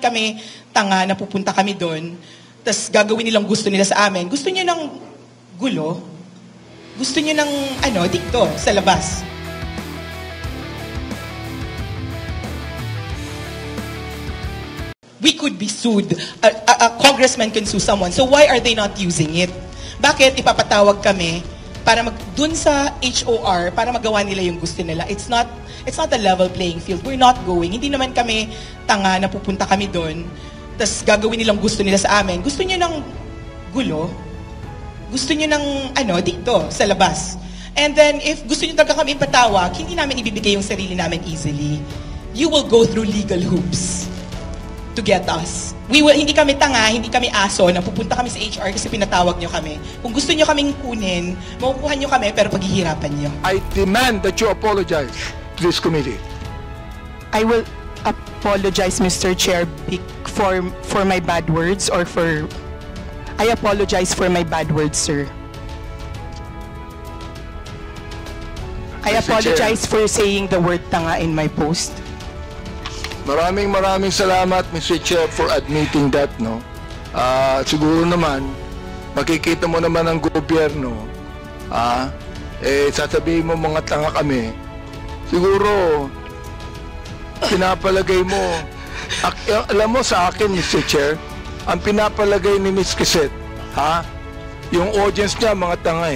naman kami tanga na pupunta kami doon, tas gagawin nilang gusto nila sa amin. Gusto niyo ng gulo? Gusto niyo ng dito, sa labas? We could be sued. A congressman can sue someone. So why are they not using it? Bakit ipapatawag kami para dun sa HOR para magawa nila yung gusto nila? It's not a level playing field. We're not going. Hindi naman kami tanga na pupunta kami doon, tas gagawin nilang gusto nila sa amin. Gusto niyo ng gulo? Gusto niyo ng dito, sa labas? And then if gusto niyo talaga kami ipatawag, hindi namin ibibigay yung sarili namin easily. You will go through legal hoops to get us. Hindi kami tanga, hindi kami aso na pupunta kami sa HR kasi pinatawag nyo kami. Kung gusto nyo kaming kunin, makukuha nyo kami pero paghihirapan nyo. I demand that you apologize to this committee. I will apologize, Mr. Chair, for my bad words I apologize for my bad words, sir. I apologize for saying the word tanga in my post. Maraming salamat, Mr. Chair, for admitting that, no? Siguro naman, makikita mo naman ang gobyerno, sasabihin mo mga tanga kami, siguro, pinapalagay mo, alam mo sa akin, Mr. Chair, ang pinapalagay ni Ms. Quezette, yung audience niya, mga tanga